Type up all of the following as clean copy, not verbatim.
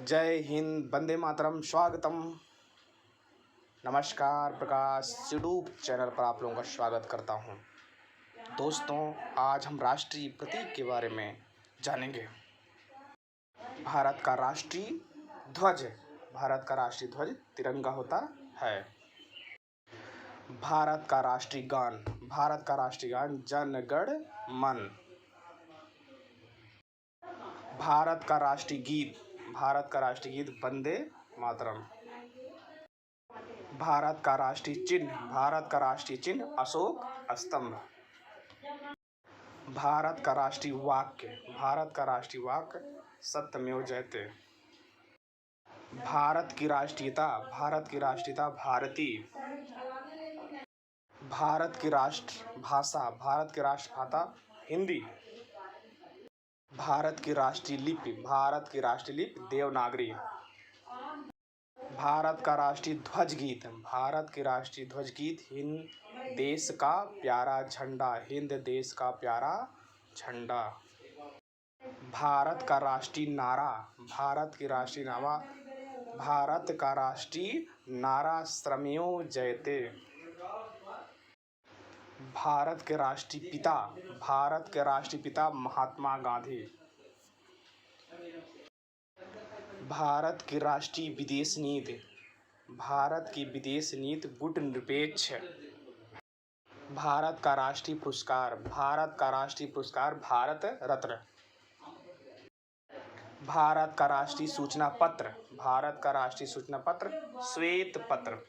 जय हिंद, वंदे मातरम, स्वागतम। नमस्कार, प्रकाश यूट्यूब चैनल पर आप लोगों का स्वागत करता हूं। दोस्तों, आज हम राष्ट्रीय प्रतीक के बारे में जानेंगे। भारत का राष्ट्रीय ध्वज, भारत का राष्ट्रीय ध्वज तिरंगा होता है। भारत का राष्ट्रीय गान, भारत का राष्ट्रीय गान जन गण मन। भारत का राष्ट्रीय गीत, भारत का राष्ट्रीय गीत वंदे मातरम। भारत का राष्ट्रीय चिन्ह, भारत का राष्ट्रीय चिन्ह अशोक स्तंभ। भारत का राष्ट्रीय वाक्य, भारत का राष्ट्रीय वाक्य सत्यमेव जयते। भारत की राष्ट्रीयता, भारत की राष्ट्रीयता भारतीय। भारत की राष्ट्र भाषा, भारत की राष्ट्रभाषा हिंदी। भारत की राष्ट्रीय लिपि, भारत की राष्ट्रीय लिपि देवनागरी। भारत का राष्ट्रीय ध्वज गीत, भारत की राष्ट्रीय ध्वज गीत हिंद देश का प्यारा झंडा, हिंद देश का प्यारा झंडा। भारत का राष्ट्रीय नारा, भारत की राष्ट्रीय नारा, भारत का राष्ट्रीय नारा श्रमेव जयते। भारत के राष्ट्रीय पिता, भारत के राष्ट्रीय पिता महात्मा गांधी। भारत की राष्ट्रीय विदेश नीति, भारत की विदेश नीति गुटनिरपेक्ष। भारत का राष्ट्रीय पुरस्कार, भारत का राष्ट्रीय पुरस्कार भारत रत्न। भारत का राष्ट्रीय सूचना पत्र, भारत का राष्ट्रीय सूचना पत्र श्वेत पत्र।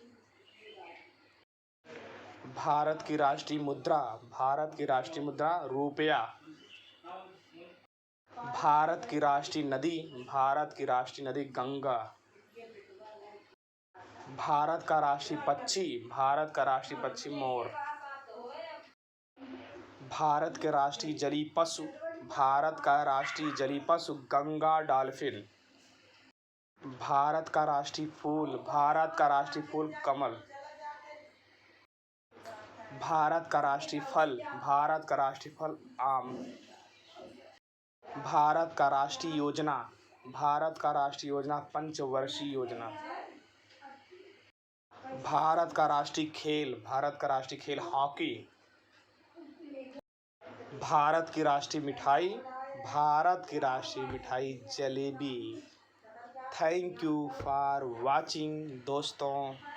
भारत की राष्ट्रीय मुद्रा, भारत की राष्ट्रीय मुद्रा रुपया। भारत की राष्ट्रीय नदी, भारत की राष्ट्रीय नदी गंगा। भारत का राष्ट्रीय पक्षी, भारत का राष्ट्रीय पक्षी मोर। भारत के राष्ट्रीय जलीय पशु, भारत का राष्ट्रीय जलीय पशु गंगा डॉल्फिन। भारत का राष्ट्रीय फूल, भारत का राष्ट्रीय फूल कमल। भारत का राष्ट्रीय फल, भारत का राष्ट्रीय फल आम। भारत का राष्ट्रीय योजना, भारत का राष्ट्रीय योजना पंचवर्षीय योजना। भारत का राष्ट्रीय खेल, भारत का राष्ट्रीय खेल हॉकी। भारत की राष्ट्रीय मिठाई, भारत की राष्ट्रीय मिठाई jalebi. Thank you for watching दोस्तों।